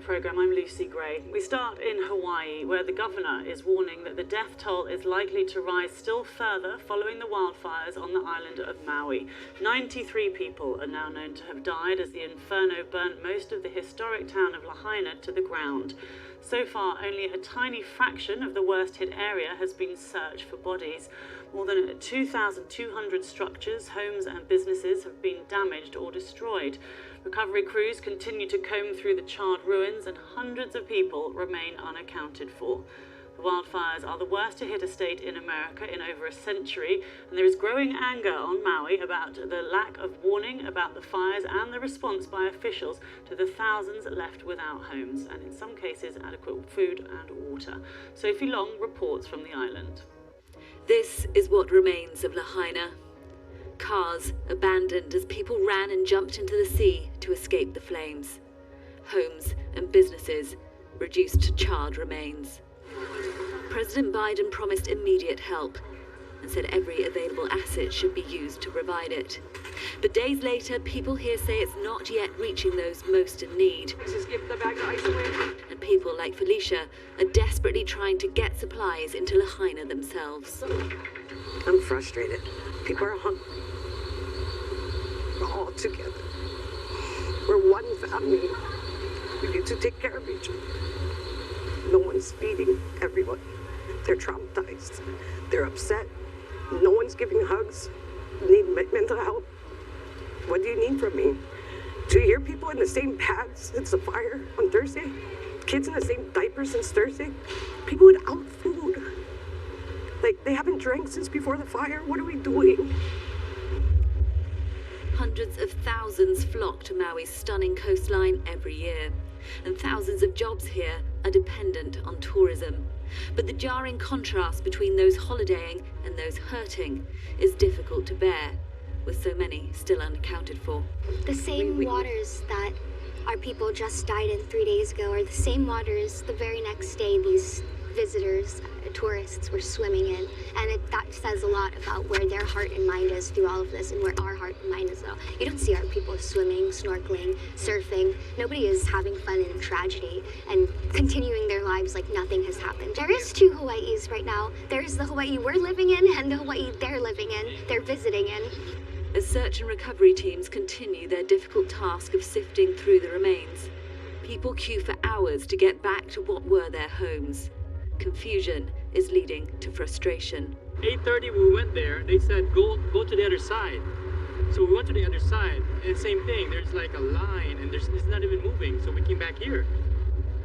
programme. I'm Lucy Gray. We start in Hawaii, where the governor is warning that the death toll is likely to rise still further following the wildfires on the island of Maui. 93 people are now known to have died as the inferno burnt most of the historic town of Lahaina to the ground. So far, only a tiny fraction of the worst-hit area has been searched for bodies. More than 2,200 structures, homes and businesses have been damaged or destroyed. Recovery crews continue to comb through the charred ruins, and hundreds of people remain unaccounted for. The wildfires are the worst to hit a state in America in over a century, and there is growing anger on Maui about the lack of warning about the fires and the response by officials to the thousands left without homes, and in some cases adequate food and water. Sophie Long reports from the island. This is what remains of Lahaina. Cars abandoned as people ran and jumped into the sea to escape the flames. Homes and businesses reduced to charred remains. President Biden promised immediate help and said every available asset should be used to provide it. But days later, people here say it's not yet reaching those most in need. Just give the bag of ice away. And people like Felicia are desperately trying to get supplies into Lahaina themselves. I'm frustrated. People are hungry. We're all together. We're one family. We need to take care of each other. No one's feeding everyone. They're traumatized. They're upset. No one's giving hugs. Need mental help. What do you need from me? To hear people in the same pads since the fire on Thursday? Kids in the same diapers since Thursday? People without food. Like, they haven't drank since before the fire. What are we doing? Hundreds of thousands flock to Maui's stunning coastline every year, and thousands of jobs here are dependent on tourism. But the jarring contrast between those holidaying and those hurting is difficult to bear, with so many still unaccounted for. The same waters that our people just died in 3 days ago are the same waters the very next day these visitors, tourists were swimming in, and that says a lot about where their heart and mind is through all of this, and where our heart and mind is though. You don't see our people swimming, snorkeling, surfing. Nobody is having fun in tragedy and continuing their lives like nothing has happened. There is two Hawaiis right now. There is the Hawaii we're living in and the Hawaii they're living in, they're visiting in. As search and recovery teams continue their difficult task of sifting through the remains, people queue for hours to get back to what were their homes. Confusion is leading to frustration. 8:30 we went there, they said go to the other side. So we went to the other side, and same thing, there's like a line and it's not even moving, so we came back here.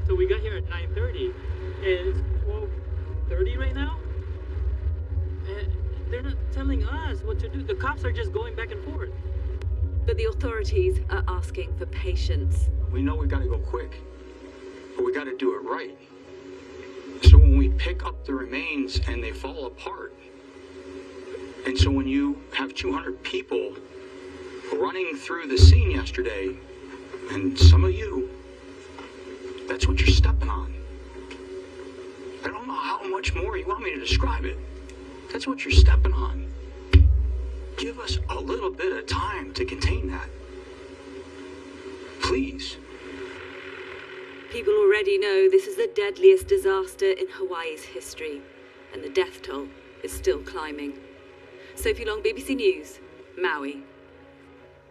So we got here at 9:30 and it's 12:30 right now. And they're not telling us what to do. The cops are just going back and forth. But the authorities are asking for patience. We know we gotta go quick, but we gotta do it right. So when we pick up the remains and they fall apart, and so when you have 200 people running through the scene yesterday, and some of you, that's what you're stepping on. I don't know how much more you want me to describe it. That's what you're stepping on. Give us a little bit of time to contain that. Please. People already know this is the deadliest disaster in Hawaii's history, and the death toll is still climbing. Sophie Long, BBC News, Maui.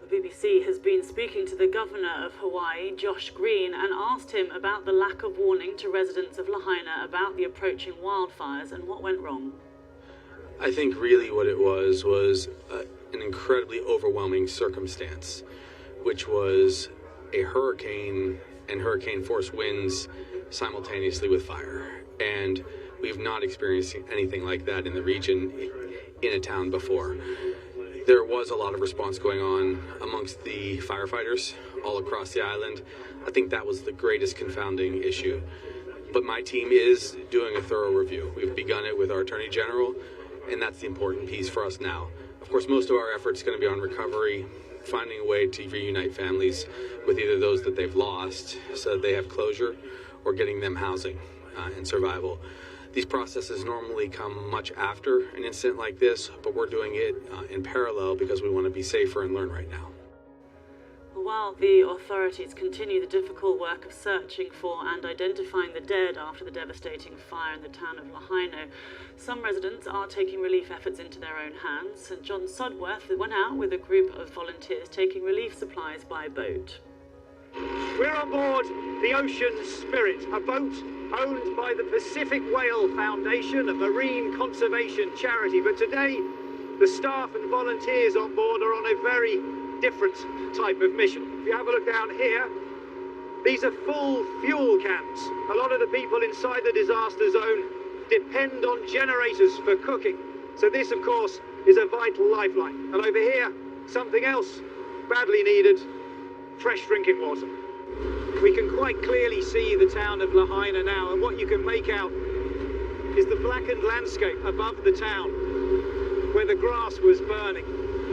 The BBC has been speaking to the governor of Hawaii, Josh Green, and asked him about the lack of warning to residents of Lahaina about the approaching wildfires and what went wrong. I think really what it was an incredibly overwhelming circumstance, which was a hurricane and hurricane force winds simultaneously with fire. And we've not experienced anything like that in the region in a town before. There was a lot of response going on amongst the firefighters all across the island. I think that was the greatest confounding issue. But my team is doing a thorough review. We've begun it with our Attorney General, and that's the important piece for us now. Of course, most of our efforts are going to be on recovery, finding a way to reunite families with either those that they've lost so that they have closure, or getting them housing and survival. These processes normally come much after an incident like this, but we're doing it in parallel because we want to be safer and learn right now. Well, While the authorities continue the difficult work of searching for and identifying the dead after the devastating fire in the town of Lahaina, some residents are taking relief efforts into their own hands, and John Sodworth went out with a group of volunteers taking relief supplies by boat. We're on board the Ocean Spirit, a boat owned by the Pacific Whale Foundation, a marine conservation charity. But today, the staff and volunteers on board are on a very different type of mission. If you have a look down here, these are full fuel cans. A lot of the people inside the disaster zone depend on generators for cooking. So this, of course, is a vital lifeline. And over here, something else badly needed, fresh drinking water. We can quite clearly see the town of Lahaina now, and what you can make out is the blackened landscape above the town where the grass was burning.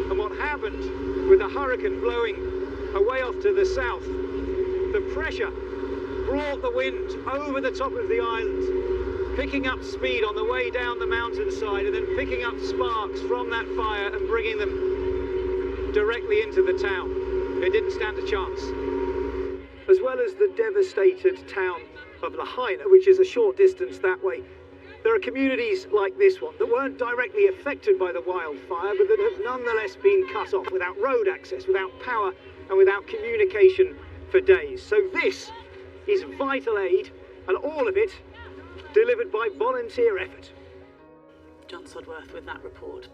And what happened with the hurricane blowing away off to the south, the pressure brought the wind over the top of the island, picking up speed on the way down the mountainside and then picking up sparks from that fire and bringing them directly into the town. It didn't stand a chance. As well as the devastated town of Lahaina, which is a short distance that way, there are communities like this one that weren't directly affected by the wildfire, but that have nonetheless been cut off without road access, without power, and without communication for days. So this is vital aid, and all of it delivered by volunteer effort. John Sodworth with that report.